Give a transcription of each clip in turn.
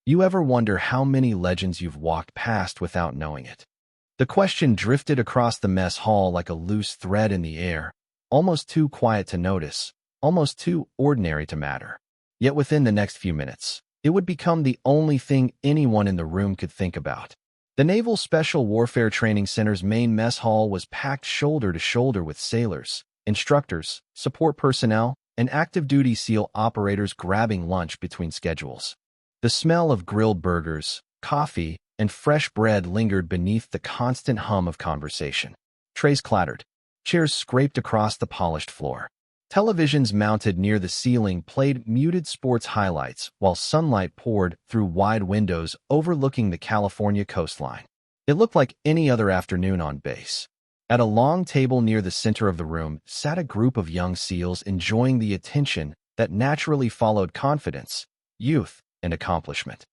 You ever wonder how many legends you've walked past without knowing it? The question drifted across the mess hall like a loose thread in the air, almost too quiet to notice, almost too ordinary to matter. Yet within the next few minutes, it would become the only thing anyone in the room could think about. The Naval Special Warfare Training Center's main mess hall was packed shoulder to shoulder with sailors, instructors, support personnel, and active-duty SEAL operators grabbing lunch between schedules. The smell of grilled burgers, coffee, and fresh bread lingered beneath the constant hum of conversation. Trays clattered. Chairs scraped across the polished floor. Televisions mounted near the ceiling played muted sports highlights while sunlight poured through wide windows overlooking the California coastline. It looked like any other afternoon on base. At a long table near the center of the room sat a group of young SEALs enjoying the attention that naturally followed confidence, youth, and accomplishment.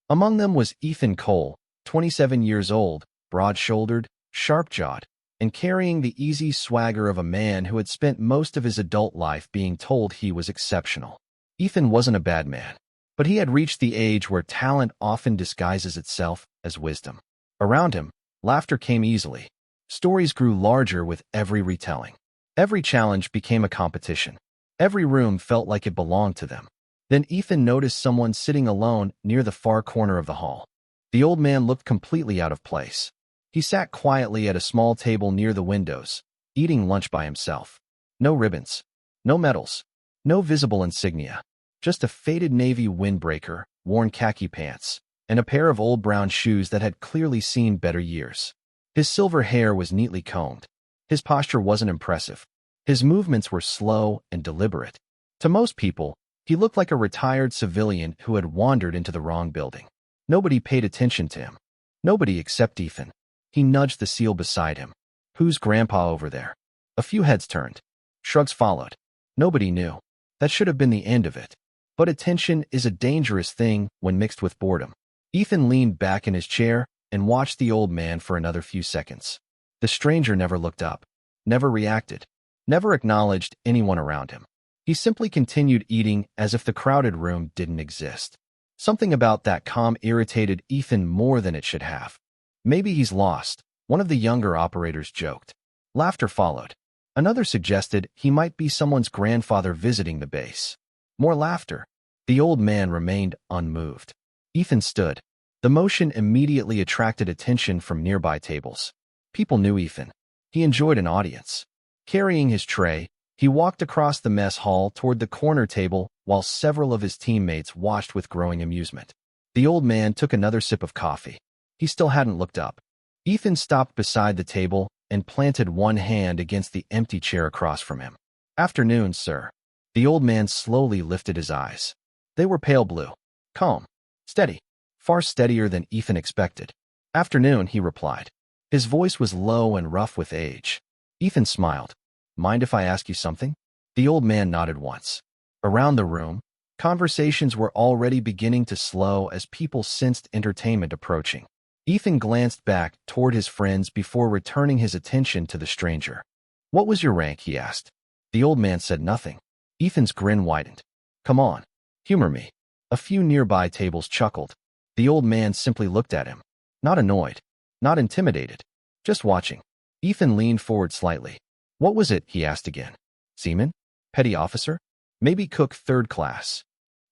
Among them was Ethan Cole, 27 years old, broad-shouldered, sharp-jawed, and carrying the easy swagger of a man who had spent most of his adult life being told he was exceptional. Ethan wasn't a bad man, but he had reached the age where talent often disguises itself as wisdom. Around him, laughter came easily. Stories grew larger with every retelling. Every challenge became a competition. Every room felt like it belonged to them. Then Ethan noticed someone sitting alone near the far corner of the hall. The old man looked completely out of place. He sat quietly at a small table near the windows, eating lunch by himself. No ribbons, no medals, no visible insignia, just a faded navy windbreaker, worn khaki pants, and a pair of old brown shoes that had clearly seen better years. His silver hair was neatly combed. His posture wasn't impressive. His movements were slow and deliberate. To most people, he looked like a retired civilian who had wandered into the wrong building. Nobody paid attention to him. Nobody except Ethan. He nudged the SEAL beside him. "Who's Grandpa over there?" A few heads turned. Shrugs followed. Nobody knew. That should have been the end of it. But attention is a dangerous thing when mixed with boredom. Ethan leaned back in his chair and watched the old man for another few seconds. The stranger never looked up, never reacted, never acknowledged anyone around him. He simply continued eating as if the crowded room didn't exist. Something about that calm irritated Ethan more than it should have. "Maybe he's lost," one of the younger operators joked. Laughter followed. Another suggested he might be someone's grandfather visiting the base. More laughter. The old man remained unmoved. Ethan stood. The motion immediately attracted attention from nearby tables. People knew Ethan. He enjoyed an audience. Carrying his tray, he walked across the mess hall toward the corner table while several of his teammates watched with growing amusement. The old man took another sip of coffee. He still hadn't looked up. Ethan stopped beside the table and planted one hand against the empty chair across from him. "Afternoon, sir." The old man slowly lifted his eyes. They were pale blue. Calm. Steady. Far steadier than Ethan expected. "Afternoon," he replied. His voice was low and rough with age. Ethan smiled. "Mind if I ask you something?" The old man nodded once. Around the room, conversations were already beginning to slow as people sensed entertainment approaching. Ethan glanced back toward his friends before returning his attention to the stranger. "What was your rank?" he asked. The old man said nothing. Ethan's grin widened. "Come on, humor me." A few nearby tables chuckled. The old man simply looked at him. Not annoyed, not intimidated, just watching. Ethan leaned forward slightly. "What was it?" he asked again. "Seaman? Petty officer? Maybe cook third class?"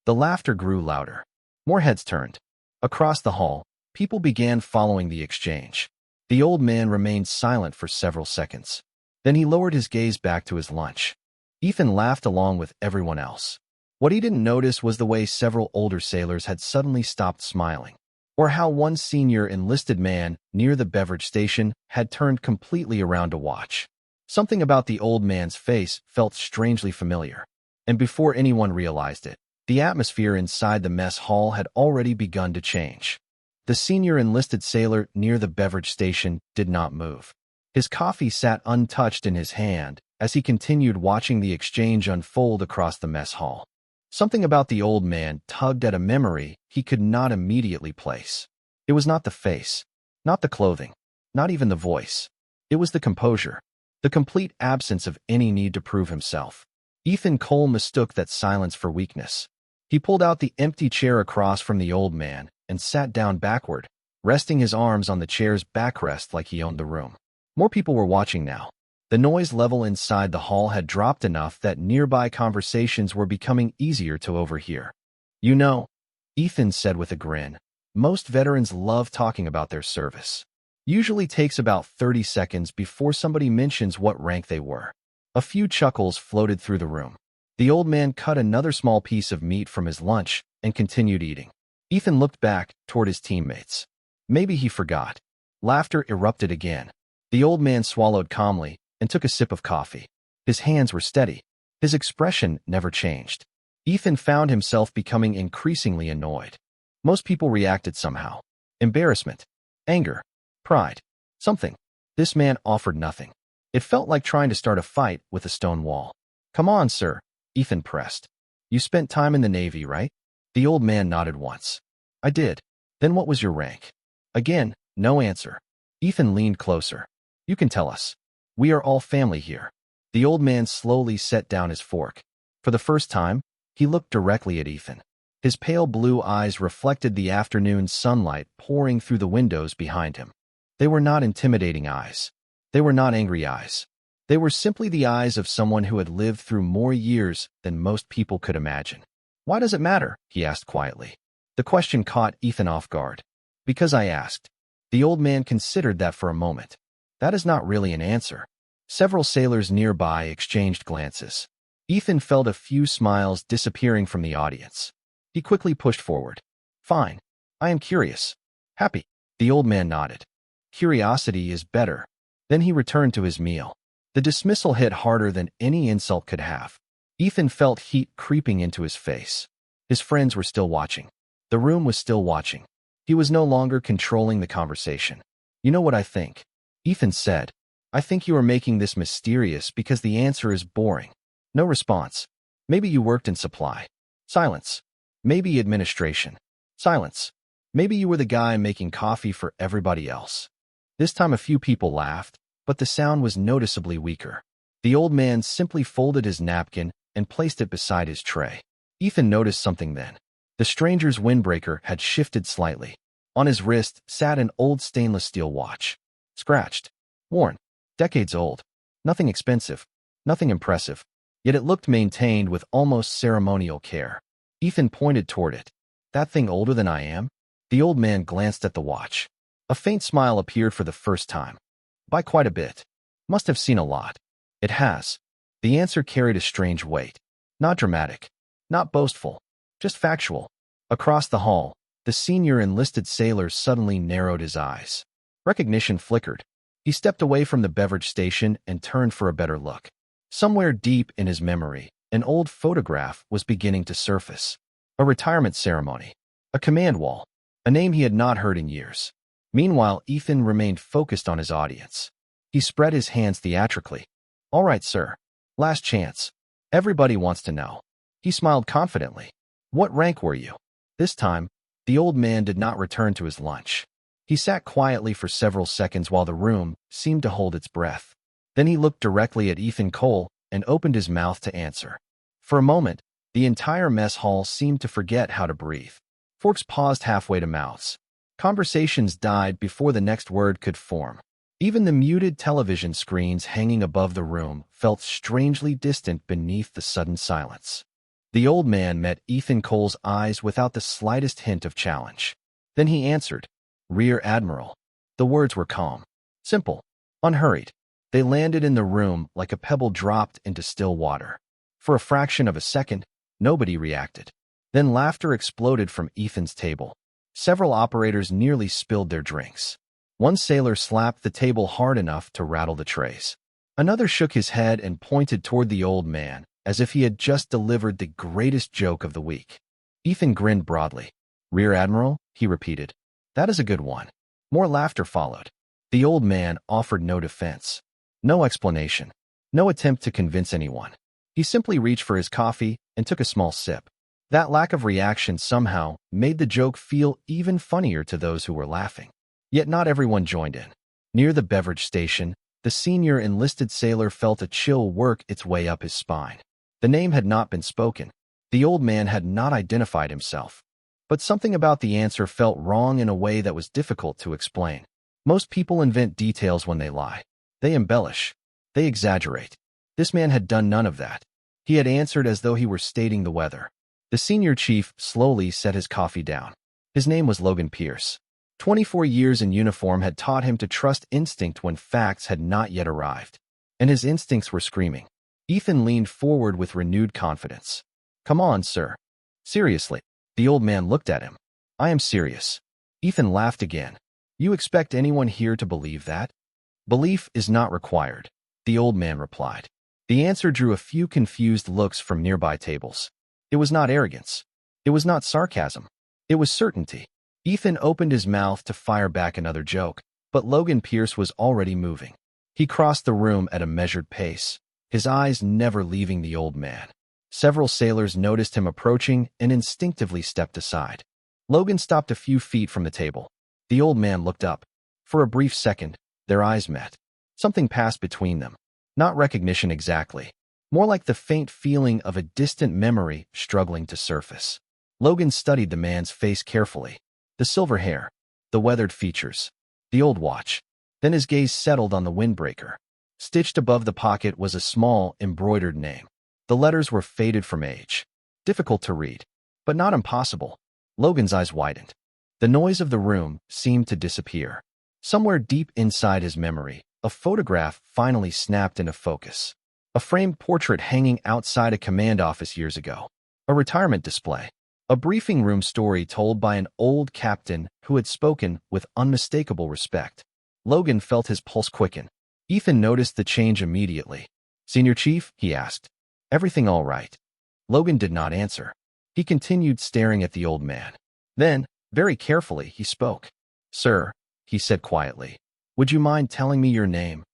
The laughter grew louder. More heads turned. Across the hall, people began following the exchange. The old man remained silent for several seconds. Then he lowered his gaze back to his lunch. Ethan laughed along with everyone else. What he didn't notice was the way several older sailors had suddenly stopped smiling, or how one senior enlisted man near the beverage station had turned completely around to watch. Something about the old man's face felt strangely familiar, and before anyone realized it, the atmosphere inside the mess hall had already begun to change. The senior enlisted sailor near the beverage station did not move. His coffee sat untouched in his hand as he continued watching the exchange unfold across the mess hall. Something about the old man tugged at a memory he could not immediately place. It was not the face, not the clothing, not even the voice. It was the composure, the complete absence of any need to prove himself. Ethan Cole mistook that silence for weakness. He pulled out the empty chair across from the old man and sat down backward, resting his arms on the chair's backrest like he owned the room. More people were watching now. The noise level inside the hall had dropped enough that nearby conversations were becoming easier to overhear. "You know," Ethan said with a grin, "most veterans love talking about their service. Usually takes about 30 seconds before somebody mentions what rank they were." A few chuckles floated through the room. The old man cut another small piece of meat from his lunch and continued eating. Ethan looked back toward his teammates. Maybe he forgot. Laughter erupted again. The old man swallowed calmly and took a sip of coffee. His hands were steady. His expression never changed. Ethan found himself becoming increasingly annoyed. Most people reacted somehow. Embarrassment, anger, pride, something. This man offered nothing. It felt like trying to start a fight with a stone wall. "Come on, sir," Ethan pressed. "You spent time in the Navy, right?" The old man nodded once. "I did." "Then what was your rank?" Again, no answer. Ethan leaned closer. "You can tell us. We are all family here." The old man slowly set down his fork. For the first time, he looked directly at Ethan. His pale blue eyes reflected the afternoon sunlight pouring through the windows behind him. They were not intimidating eyes. They were not angry eyes. They were simply the eyes of someone who had lived through more years than most people could imagine. "Why does it matter?" he asked quietly. The question caught Ethan off guard. "Because I asked." The old man considered that for a moment. That is not really an answer. Several sailors nearby exchanged glances. Ethan felt a few smiles disappearing from the audience. He quickly pushed forward. "Fine. I am curious." "Happy." The old man nodded. "Curiosity is better." Then he returned to his meal. The dismissal hit harder than any insult could have. Ethan felt heat creeping into his face. His friends were still watching. The room was still watching. He was no longer controlling the conversation. "You know what I think?" Ethan said. "I think you are making this mysterious because the answer is boring." No response. "Maybe you worked in supply." Silence. "Maybe administration." Silence. "Maybe you were the guy making coffee for everybody else." This time a few people laughed, but the sound was noticeably weaker. The old man simply folded his napkin and placed it beside his tray. Ethan noticed something then. The stranger's windbreaker had shifted slightly. On his wrist sat an old stainless steel watch. Scratched. Worn. Decades old. Nothing expensive. Nothing impressive. Yet it looked maintained with almost ceremonial care. Ethan pointed toward it. "That thing older than I am?" The old man glanced at the watch. A faint smile appeared for the first time. "By quite a bit. Must have seen a lot." "It has." The answer carried a strange weight. Not dramatic. Not boastful. Just factual. Across the hall, the senior enlisted sailor suddenly narrowed his eyes. Recognition flickered. He stepped away from the beverage station and turned for a better look. Somewhere deep in his memory, an old photograph was beginning to surface. A retirement ceremony. A command wall. A name he had not heard in years. Meanwhile, Ethan remained focused on his audience. He spread his hands theatrically. "All right, sir. Last chance. Everybody wants to know." He smiled confidently. "What rank were you?" This time, the old man did not return to his lunch. He sat quietly for several seconds while the room seemed to hold its breath. Then he looked directly at Ethan Cole and opened his mouth to answer. For a moment, the entire mess hall seemed to forget how to breathe. Forks paused halfway to mouths. Conversations died before the next word could form. Even the muted television screens hanging above the room felt strangely distant beneath the sudden silence. The old man met Ethan Cole's eyes without the slightest hint of challenge. Then he answered, "Rear Admiral." The words were calm, simple, unhurried. They landed in the room like a pebble dropped into still water. For a fraction of a second, nobody reacted. Then laughter exploded from Ethan's table. Several operators nearly spilled their drinks. One sailor slapped the table hard enough to rattle the trays. Another shook his head and pointed toward the old man, as if he had just delivered the greatest joke of the week. Ethan grinned broadly. "Rear Admiral?" he repeated. "That is a good one." More laughter followed. The old man offered no defense. No explanation. No attempt to convince anyone. He simply reached for his coffee and took a small sip. That lack of reaction somehow made the joke feel even funnier to those who were laughing. Yet not everyone joined in. Near the beverage station, the senior enlisted sailor felt a chill work its way up his spine. The name had not been spoken. The old man had not identified himself. But something about the answer felt wrong in a way that was difficult to explain. Most people invent details when they lie. They embellish. They exaggerate. This man had done none of that. He had answered as though he were stating the weather. The senior chief slowly set his coffee down. His name was Logan Pierce. 24 years in uniform had taught him to trust instinct when facts had not yet arrived. And his instincts were screaming. Ethan leaned forward with renewed confidence. "Come on, sir." "Seriously." The old man looked at him. "I am serious." Ethan laughed again. "You expect anyone here to believe that?" "Belief is not required," the old man replied. The answer drew a few confused looks from nearby tables. It was not arrogance. It was not sarcasm. It was certainty. Ethan opened his mouth to fire back another joke, but Logan Pierce was already moving. He crossed the room at a measured pace, his eyes never leaving the old man. Several sailors noticed him approaching and instinctively stepped aside. Logan stopped a few feet from the table. The old man looked up. For a brief second, their eyes met. Something passed between them. Not recognition exactly. More like the faint feeling of a distant memory struggling to surface. Logan studied the man's face carefully. The silver hair, the weathered features, the old watch. Then his gaze settled on the windbreaker. Stitched above the pocket was a small, embroidered name. The letters were faded from age. Difficult to read, but not impossible. Logan's eyes widened. The noise of the room seemed to disappear. Somewhere deep inside his memory, a photograph finally snapped into focus. A framed portrait hanging outside a command office years ago. A retirement display. A briefing room story told by an old captain who had spoken with unmistakable respect. Logan felt his pulse quicken. Ethan noticed the change immediately. "Senior Chief?" he asked. "Everything all right?" Logan did not answer. He continued staring at the old man. Then, very carefully, he spoke. "Sir," he said quietly, "would you mind telling me your name?"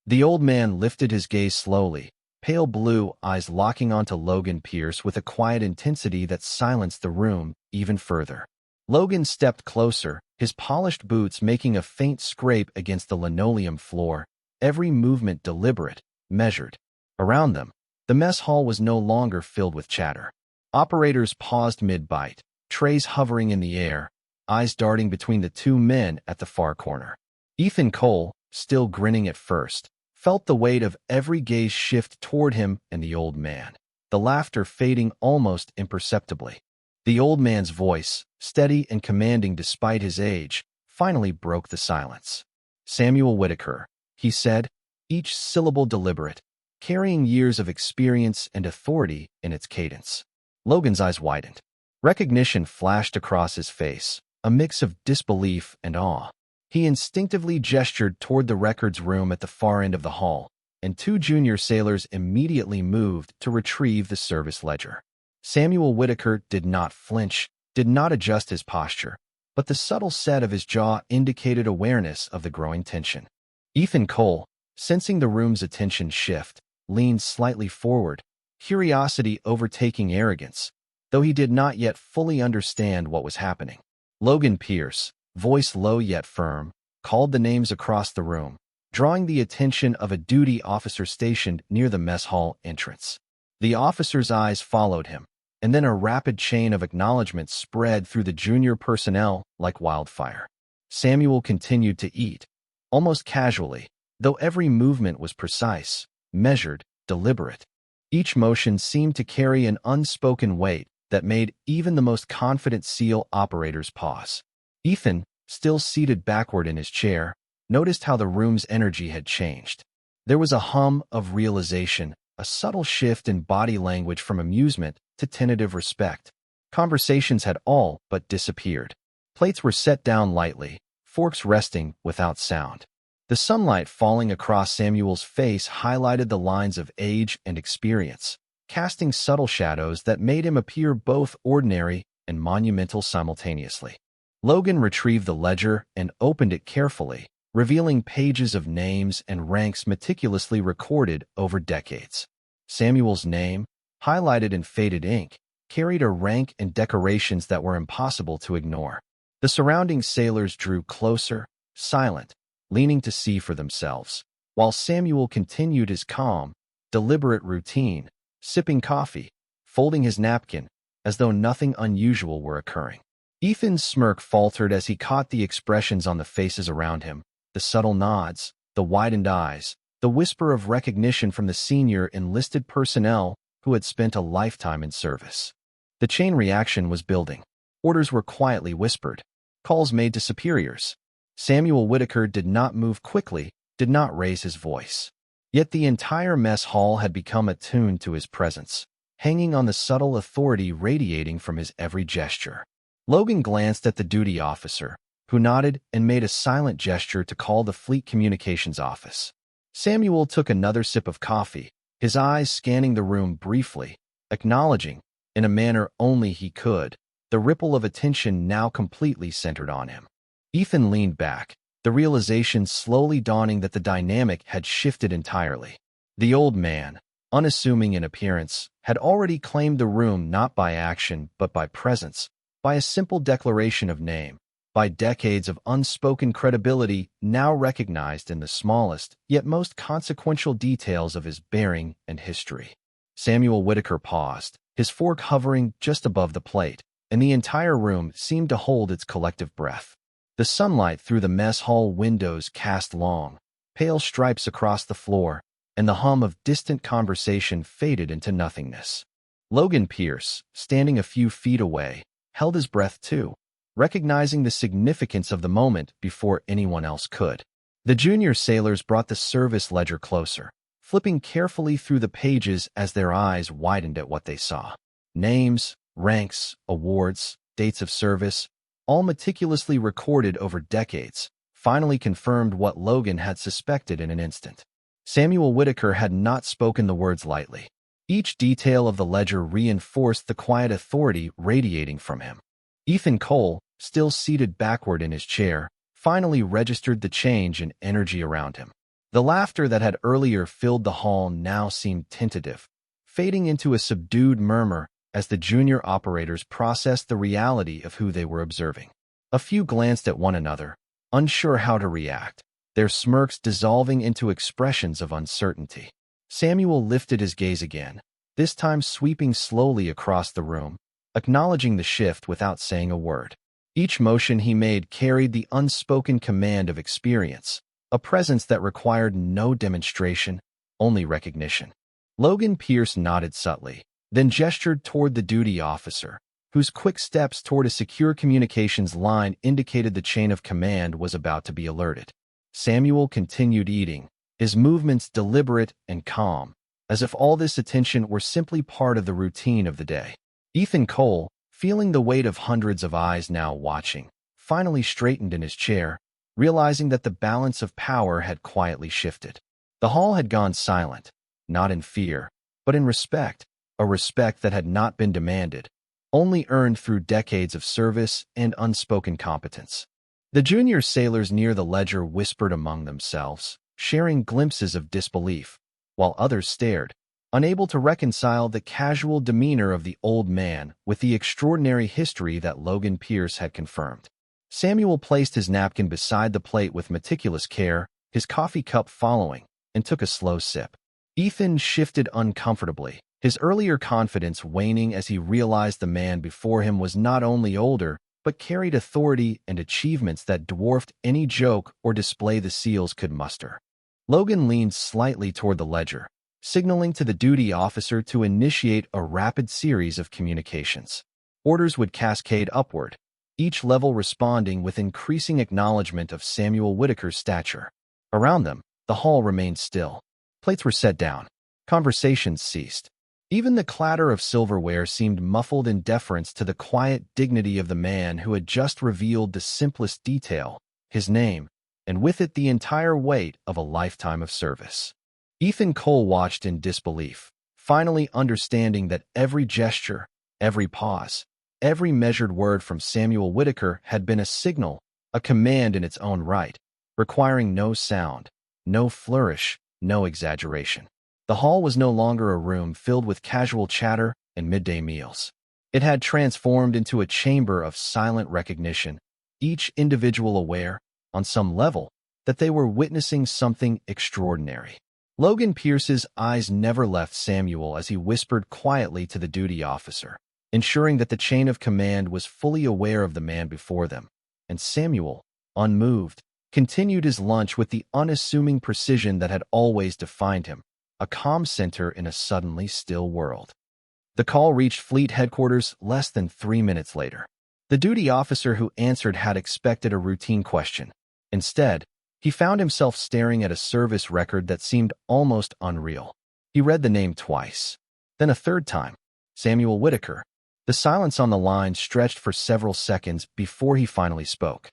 The old man lifted his gaze slowly, pale blue eyes locking onto Logan Pierce with a quiet intensity that silenced the room even further. Logan stepped closer, his polished boots making a faint scrape against the linoleum floor, every movement deliberate, measured. Around them, the mess hall was no longer filled with chatter. Operators paused mid-bite, trays hovering in the air, eyes darting between the two men at the far corner. Ethan Cole, still grinning at first, felt the weight of every gaze shift toward him and the old man, the laughter fading almost imperceptibly. The old man's voice, steady and commanding despite his age, finally broke the silence. "Samuel Whitaker," he said, each syllable deliberate, carrying years of experience and authority in its cadence. Logan's eyes widened. Recognition flashed across his face, a mix of disbelief and awe. He instinctively gestured toward the records room at the far end of the hall, and two junior sailors immediately moved to retrieve the service ledger. Samuel Whitaker did not flinch, did not adjust his posture, but the subtle set of his jaw indicated awareness of the growing tension. Ethan Cole, sensing the room's attention shift, leaned slightly forward, curiosity overtaking arrogance, though he did not yet fully understand what was happening. Logan Pierce, voice low yet firm, called the names across the room, drawing the attention of a duty officer stationed near the mess hall entrance. The officer's eyes followed him, and then a rapid chain of acknowledgments spread through the junior personnel like wildfire. Samuel continued to eat, almost casually, though every movement was precise, measured, deliberate. Each motion seemed to carry an unspoken weight that made even the most confident SEAL operators pause. Ethan, still seated backward in his chair, noticed how the room's energy had changed. There was a hum of realization, a subtle shift in body language from amusement to tentative respect. Conversations had all but disappeared. Plates were set down lightly, forks resting without sound. The sunlight falling across Samuel's face highlighted the lines of age and experience, casting subtle shadows that made him appear both ordinary and monumental simultaneously. Logan retrieved the ledger and opened it carefully, revealing pages of names and ranks meticulously recorded over decades. Samuel's name, highlighted in faded ink, carried a rank and decorations that were impossible to ignore. The surrounding sailors drew closer, silent, leaning to see for themselves, while Samuel continued his calm, deliberate routine, sipping coffee, folding his napkin, as though nothing unusual were occurring. Ethan's smirk faltered as he caught the expressions on the faces around him, the subtle nods, the widened eyes, the whisper of recognition from the senior enlisted personnel who had spent a lifetime in service. The chain reaction was building. Orders were quietly whispered, calls made to superiors. Samuel Whitaker did not move quickly, did not raise his voice. Yet the entire mess hall had become attuned to his presence, hanging on the subtle authority radiating from his every gesture. Logan glanced at the duty officer, who nodded and made a silent gesture to call the fleet communications office. Samuel took another sip of coffee, his eyes scanning the room briefly, acknowledging, in a manner only he could, the ripple of attention now completely centered on him. Ethan leaned back, the realization slowly dawning that the dynamic had shifted entirely. The old man, unassuming in appearance, had already claimed the room not by action but by presence, by a simple declaration of name, by decades of unspoken credibility now recognized in the smallest yet most consequential details of his bearing and history. Samuel Whitaker paused, his fork hovering just above the plate, and the entire room seemed to hold its collective breath. The sunlight through the mess hall windows cast long, pale stripes across the floor, and the hum of distant conversation faded into nothingness. Logan Pierce, standing a few feet away, held his breath too, recognizing the significance of the moment before anyone else could. The junior sailors brought the service ledger closer, flipping carefully through the pages as their eyes widened at what they saw. Names, ranks, awards, dates of service, all meticulously recorded over decades, finally confirmed what Logan had suspected in an instant. Samuel Whitaker had not spoken the words lightly. Each detail of the ledger reinforced the quiet authority radiating from him. Ethan Cole, still seated backward in his chair, finally registered the change in energy around him. The laughter that had earlier filled the hall now seemed tentative, fading into a subdued murmur as the junior operators processed the reality of who they were observing. A few glanced at one another, unsure how to react, their smirks dissolving into expressions of uncertainty. Samuel lifted his gaze again, this time sweeping slowly across the room, acknowledging the shift without saying a word. Each motion he made carried the unspoken command of experience, a presence that required no demonstration, only recognition. Logan Pierce nodded subtly, then gestured toward the duty officer, whose quick steps toward a secure communications line indicated the chain of command was about to be alerted. Samuel continued eating, his movements deliberate and calm, as if all this attention were simply part of the routine of the day. Ethan Cole, feeling the weight of hundreds of eyes now watching, finally straightened in his chair, realizing that the balance of power had quietly shifted. The hall had gone silent, not in fear, but in respect, a respect that had not been demanded, only earned through decades of service and unspoken competence. The junior sailors near the ledger whispered among themselves, sharing glimpses of disbelief, while others stared, unable to reconcile the casual demeanor of the old man with the extraordinary history that Logan Pierce had confirmed. Samuel placed his napkin beside the plate with meticulous care, his coffee cup following, and took a slow sip. Ethan shifted uncomfortably, his earlier confidence waning as he realized the man before him was not only older, but carried authority and achievements that dwarfed any joke or display the SEALs could muster. Logan leaned slightly toward the ledger, signaling to the duty officer to initiate a rapid series of communications. Orders would cascade upward, each level responding with increasing acknowledgement of Samuel Whitaker's stature. Around them, the hall remained still. Plates were set down. Conversations ceased. Even the clatter of silverware seemed muffled in deference to the quiet dignity of the man who had just revealed the simplest detail, his name, and with it the entire weight of a lifetime of service. Ethan Cole watched in disbelief, finally understanding that every gesture, every pause, every measured word from Samuel Whitaker had been a signal, a command in its own right, requiring no sound, no flourish, no exaggeration. The hall was no longer a room filled with casual chatter and midday meals. It had transformed into a chamber of silent recognition, each individual aware, on some level, that they were witnessing something extraordinary. Logan Pierce's eyes never left Samuel as he whispered quietly to the duty officer, ensuring that the chain of command was fully aware of the man before them. And Samuel, unmoved, continued his lunch with the unassuming precision that had always defined him, a calm center in a suddenly still world. The call reached fleet headquarters less than 3 minutes later. The duty officer who answered had expected a routine question. Instead, he found himself staring at a service record that seemed almost unreal. He read the name twice, then a third time. Samuel Whitaker. The silence on the line stretched for several seconds before he finally spoke.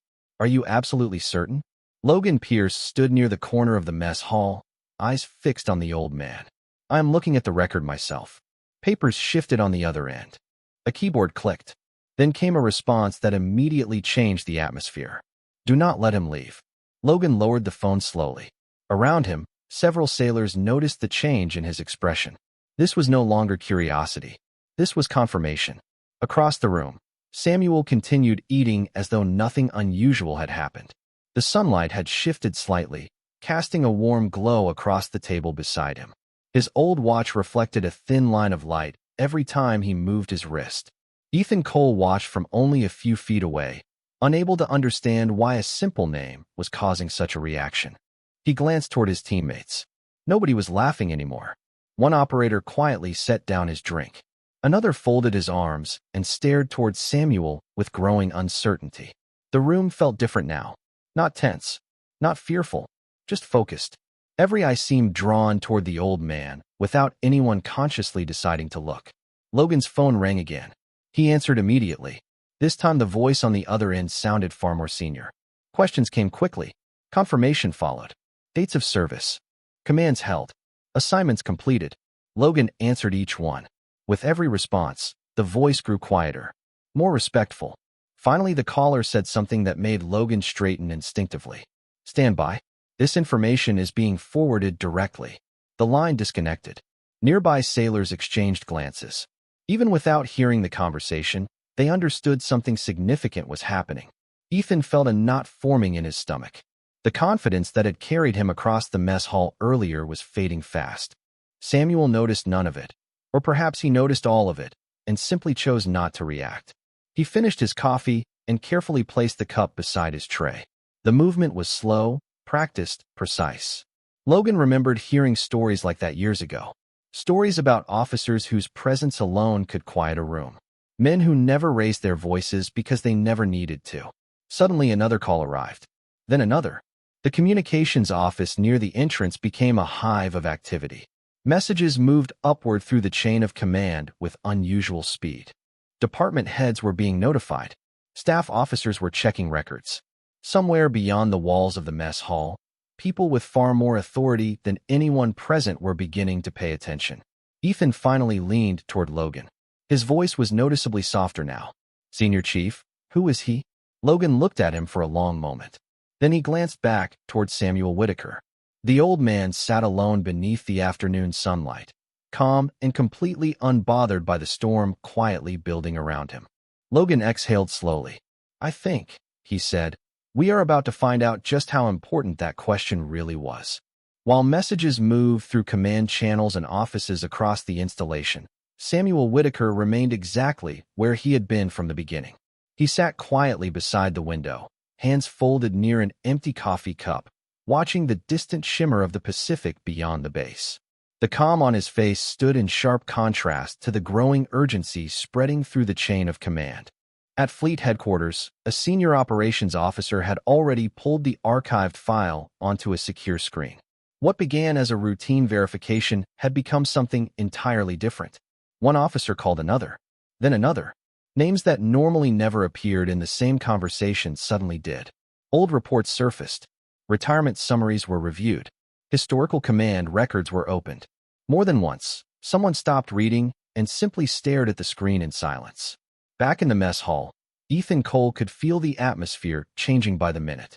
"Are you absolutely certain?" Logan Pierce stood near the corner of the mess hall, eyes fixed on the old man. "I am looking at the record myself." Papers shifted on the other end. A keyboard clicked. Then came a response that immediately changed the atmosphere. "Do not let him leave." Logan lowered the phone slowly. Around him, several sailors noticed the change in his expression. This was no longer curiosity. This was confirmation. Across the room, Samuel continued eating as though nothing unusual had happened. The sunlight had shifted slightly, casting a warm glow across the table beside him. His old watch reflected a thin line of light every time he moved his wrist. Ethan Cole watched from only a few feet away, unable to understand why a simple name was causing such a reaction. He glanced toward his teammates. Nobody was laughing anymore. One operator quietly set down his drink. Another folded his arms and stared toward Samuel with growing uncertainty. The room felt different now. Not tense, not fearful, just focused. Every eye seemed drawn toward the old man without anyone consciously deciding to look. Logan's phone rang again. He answered immediately. This time the voice on the other end sounded far more senior. Questions came quickly. Confirmation followed. Dates of service. Commands held. Assignments completed. Logan answered each one. With every response, the voice grew quieter, more respectful. Finally, the caller said something that made Logan straighten instinctively. "Stand by. This information is being forwarded directly." The line disconnected. Nearby sailors exchanged glances. Even without hearing the conversation, they understood something significant was happening. Ethan felt a knot forming in his stomach. The confidence that had carried him across the mess hall earlier was fading fast. Samuel noticed none of it, or perhaps he noticed all of it, and simply chose not to react. He finished his coffee and carefully placed the cup beside his tray. The movement was slow, practiced, precise. Logan remembered hearing stories like that years ago. Stories about officers whose presence alone could quiet a room. Men who never raised their voices because they never needed to. Suddenly another call arrived. Then another. The communications office near the entrance became a hive of activity. Messages moved upward through the chain of command with unusual speed. Department heads were being notified. Staff officers were checking records. Somewhere beyond the walls of the mess hall, people with far more authority than anyone present were beginning to pay attention. Ethan finally leaned toward Logan. His voice was noticeably softer now. "Senior Chief, who is he?" Logan looked at him for a long moment. Then he glanced back toward Samuel Whitaker. The old man sat alone beneath the afternoon sunlight, calm and completely unbothered by the storm quietly building around him. Logan exhaled slowly. "I think," he said, "we are about to find out just how important that question really was." While messages moved through command channels and offices across the installation, Samuel Whitaker remained exactly where he had been from the beginning. He sat quietly beside the window, hands folded near an empty coffee cup, watching the distant shimmer of the Pacific beyond the base. The calm on his face stood in sharp contrast to the growing urgency spreading through the chain of command. At fleet headquarters, a senior operations officer had already pulled the archived file onto a secure screen. What began as a routine verification had become something entirely different. One officer called another, then another. Names that normally never appeared in the same conversation suddenly did. Old reports surfaced. Retirement summaries were reviewed. Historical command records were opened. More than once, someone stopped reading and simply stared at the screen in silence. Back in the mess hall, Ethan Cole could feel the atmosphere changing by the minute.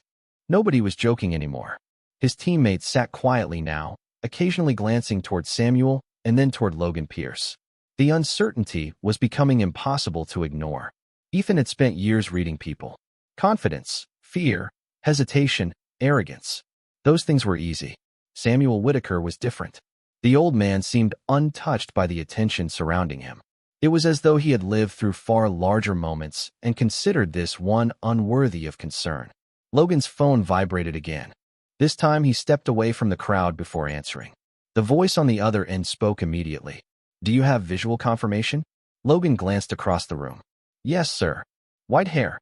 Nobody was joking anymore. His teammates sat quietly now, occasionally glancing toward Samuel and then toward Logan Pierce. The uncertainty was becoming impossible to ignore. Ethan had spent years reading people. Confidence, fear, hesitation, arrogance. Those things were easy. Samuel Whitaker was different. The old man seemed untouched by the attention surrounding him. It was as though he had lived through far larger moments and considered this one unworthy of concern. Logan's phone vibrated again. This time he stepped away from the crowd before answering. The voice on the other end spoke immediately. "Do you have visual confirmation?" Logan glanced across the room. "Yes, sir." "White hair?"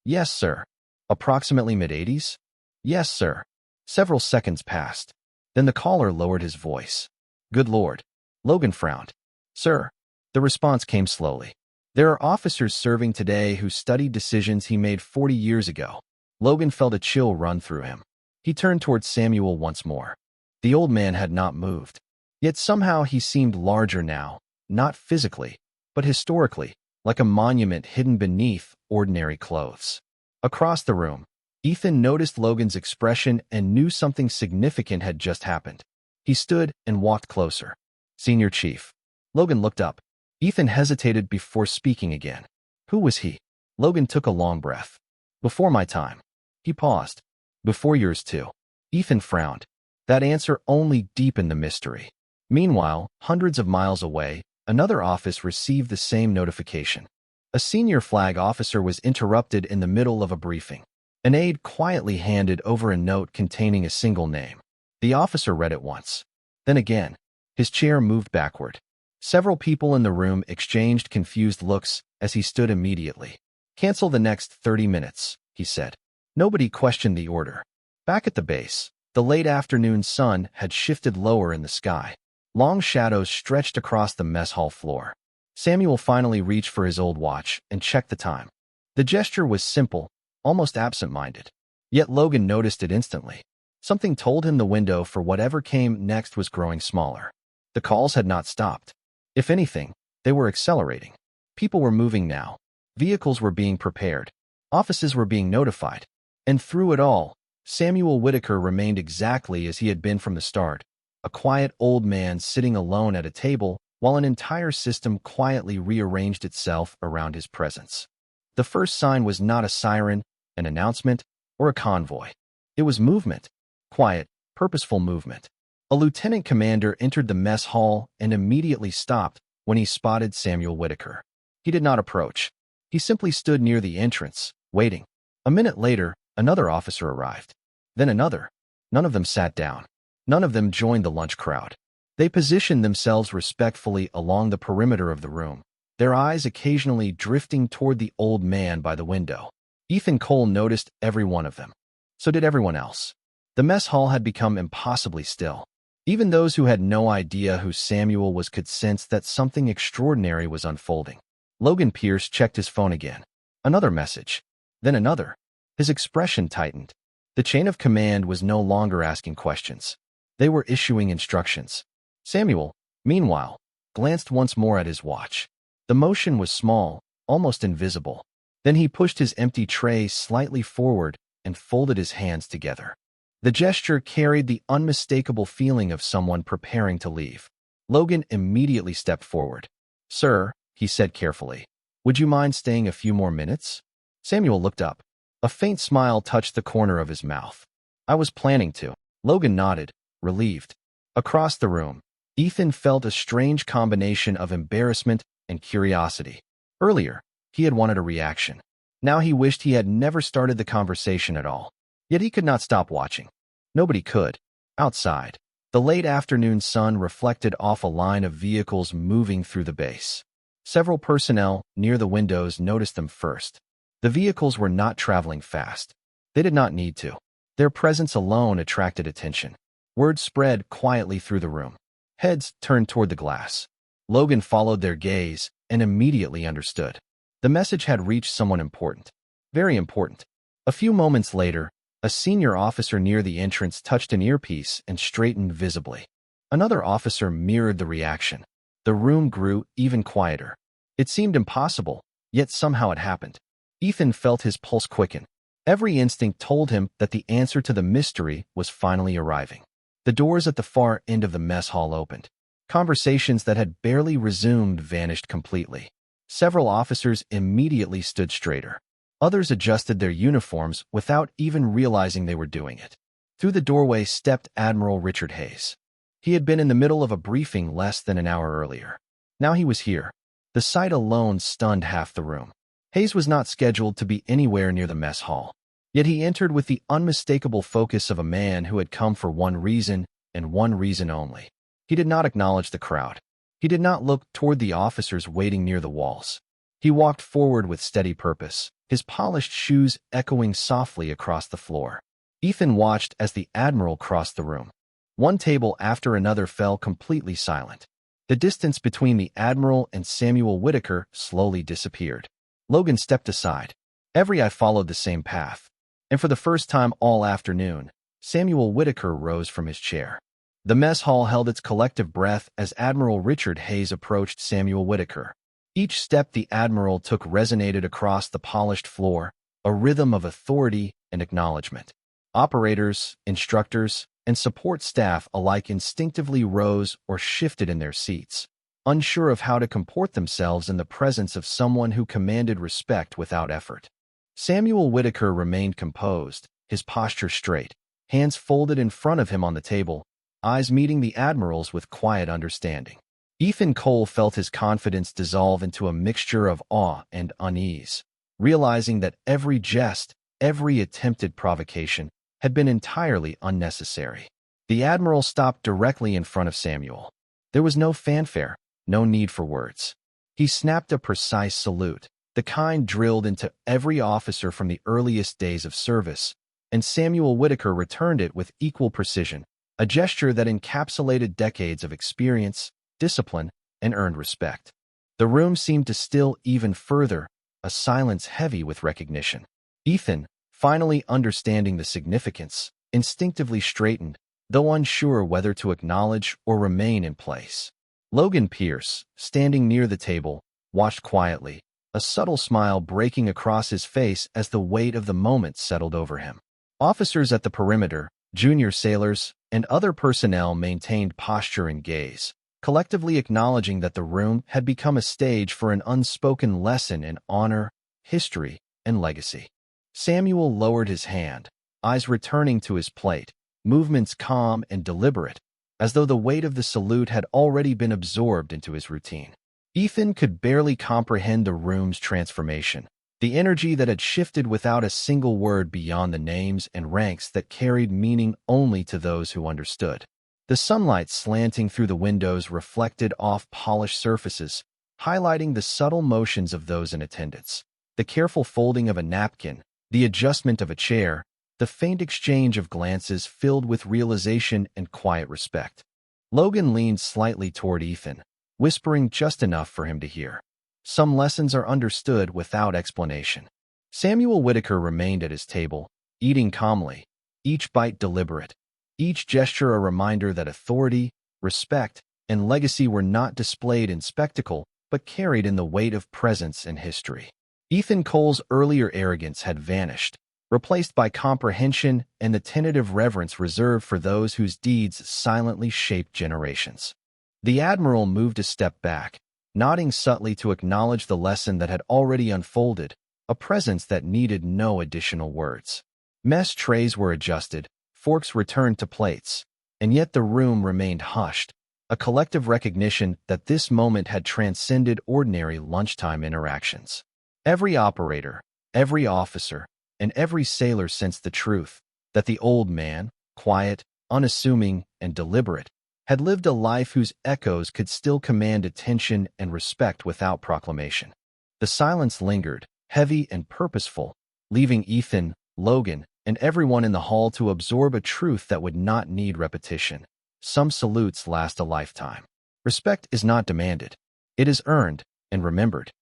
"Yes, sir." "Approximately mid-80s?" "Yes, sir." Several seconds passed. Then the caller lowered his voice. "Good Lord." Logan frowned. "Sir." The response came slowly. "There are officers serving today who studied decisions he made 40 years ago." Logan felt a chill run through him. He turned towards Samuel once more. The old man had not moved. Yet somehow he seemed larger now, not physically, but historically, like a monument hidden beneath ordinary clothes. Across the room, Ethan noticed Logan's expression and knew something significant had just happened. He stood and walked closer. "Senior Chief." Logan looked up. Ethan hesitated before speaking again. "Who was he?" Logan took a long breath. "Before my time." He paused. "Before yours too." Ethan frowned. That answer only deepened the mystery. Meanwhile, hundreds of miles away, another office received the same notification. A senior flag officer was interrupted in the middle of a briefing. An aide quietly handed over a note containing a single name. The officer read it once. Then again. His chair moved backward. Several people in the room exchanged confused looks as he stood immediately. "Cancel the next 30 minutes, he said. Nobody questioned the order. Back at the base, the late afternoon sun had shifted lower in the sky. Long shadows stretched across the mess hall floor. Samuel finally reached for his old watch and checked the time. The gesture was simple, almost absent-minded. Yet Logan noticed it instantly. Something told him the window for whatever came next was growing smaller. The calls had not stopped. If anything, they were accelerating. People were moving now. Vehicles were being prepared. Offices were being notified. And through it all, Samuel Whitaker remained exactly as he had been from the start, a quiet old man sitting alone at a table while an entire system quietly rearranged itself around his presence. The first sign was not a siren, an announcement, or a convoy. It was movement. Quiet, purposeful movement. A lieutenant commander entered the mess hall and immediately stopped when he spotted Samuel Whitaker. He did not approach. He simply stood near the entrance, waiting. A minute later, another officer arrived. Then another. None of them sat down. None of them joined the lunch crowd. They positioned themselves respectfully along the perimeter of the room, their eyes occasionally drifting toward the old man by the window. Ethan Cole noticed every one of them. So did everyone else. The mess hall had become impossibly still. Even those who had no idea who Samuel was could sense that something extraordinary was unfolding. Logan Pierce checked his phone again. Another message. Then another. His expression tightened. The chain of command was no longer asking questions. They were issuing instructions. Samuel, meanwhile, glanced once more at his watch. The motion was small, almost invisible. Then he pushed his empty tray slightly forward and folded his hands together. The gesture carried the unmistakable feeling of someone preparing to leave. Logan immediately stepped forward. "Sir," he said carefully, "would you mind staying a few more minutes?" Samuel looked up. A faint smile touched the corner of his mouth. "I was planning to." Logan nodded, relieved. Across the room, Ethan felt a strange combination of embarrassment and curiosity. Earlier, he had wanted a reaction. Now he wished he had never started the conversation at all. Yet he could not stop watching. Nobody could. Outside, the late afternoon sun reflected off a line of vehicles moving through the base. Several personnel near the windows noticed them first. The vehicles were not traveling fast. They did not need to. Their presence alone attracted attention. Word spread quietly through the room. Heads turned toward the glass. Logan followed their gaze and immediately understood. The message had reached someone important. Very important. A few moments later, a senior officer near the entrance touched an earpiece and straightened visibly. Another officer mirrored the reaction. The room grew even quieter. It seemed impossible, yet somehow it happened. Ethan felt his pulse quicken. Every instinct told him that the answer to the mystery was finally arriving. The doors at the far end of the mess hall opened. Conversations that had barely resumed vanished completely. Several officers immediately stood straighter. Others adjusted their uniforms without even realizing they were doing it. Through the doorway stepped Admiral Richard Hayes. He had been in the middle of a briefing less than an hour earlier. Now he was here, The sight alone stunned half the room. Hayes was not scheduled to be anywhere near the mess hall. Yet he entered with the unmistakable focus of a man who had come for one reason and one reason only. He did not acknowledge the crowd. He did not look toward the officers waiting near the walls. He walked forward with steady purpose, his polished shoes echoing softly across the floor. Ethan watched as the admiral crossed the room. One table after another fell completely silent. The distance between the admiral and Samuel Whitaker slowly disappeared. Logan stepped aside. Every eye followed the same path. And for the first time all afternoon, Samuel Whitaker rose from his chair. The mess hall held its collective breath as Admiral Richard Hayes approached Samuel Whitaker. Each step the admiral took resonated across the polished floor, a rhythm of authority and acknowledgement. Operators, instructors, and support staff alike instinctively rose or shifted in their seats, unsure of how to comport themselves in the presence of someone who commanded respect without effort. Samuel Whitaker remained composed, his posture straight, hands folded in front of him on the table, eyes meeting the admiral's with quiet understanding. Ethan Cole felt his confidence dissolve into a mixture of awe and unease, realizing that every jest, every attempted provocation, had been entirely unnecessary. The admiral stopped directly in front of Samuel. There was no fanfare, no need for words. He snapped a precise salute, the kind drilled into every officer from the earliest days of service, and Samuel Whitaker returned it with equal precision, a gesture that encapsulated decades of experience, discipline, and earned respect. The room seemed to still even further, a silence heavy with recognition. Ethan, finally understanding the significance, instinctively straightened, though unsure whether to acknowledge or remain in place. Logan Pierce, standing near the table, watched quietly, a subtle smile breaking across his face as the weight of the moment settled over him. Officers at the perimeter, junior sailors, and other personnel maintained posture and gaze, collectively acknowledging that the room had become a stage for an unspoken lesson in honor, history, and legacy. Samuel lowered his hand, eyes returning to his plate, movements calm and deliberate, as though the weight of the salute had already been absorbed into his routine. Ethan could barely comprehend the room's transformation, the energy that had shifted without a single word beyond the names and ranks that carried meaning only to those who understood. The sunlight slanting through the windows reflected off polished surfaces, highlighting the subtle motions of those in attendance. The careful folding of a napkin, the adjustment of a chair, the faint exchange of glances filled with realization and quiet respect. Logan leaned slightly toward Ethan, whispering just enough for him to hear. Some lessons are understood without explanation. Samuel Whitaker remained at his table, eating calmly, each bite deliberate, each gesture a reminder that authority, respect, and legacy were not displayed in spectacle, but carried in the weight of presence and history. Ethan Cole's earlier arrogance had vanished, replaced by comprehension and the tentative reverence reserved for those whose deeds silently shaped generations. The admiral moved a step back, nodding subtly to acknowledge the lesson that had already unfolded, a presence that needed no additional words. Mess trays were adjusted, forks returned to plates, and yet the room remained hushed, a collective recognition that this moment had transcended ordinary lunchtime interactions. Every operator, every officer, and every sailor sensed the truth that the old man, quiet, unassuming, and deliberate, had lived a life whose echoes could still command attention and respect without proclamation. The silence lingered, heavy and purposeful, leaving Ethan, Logan, and everyone in the hall to absorb a truth that would not need repetition. Some salutes last a lifetime. Respect is not demanded. It is earned and remembered.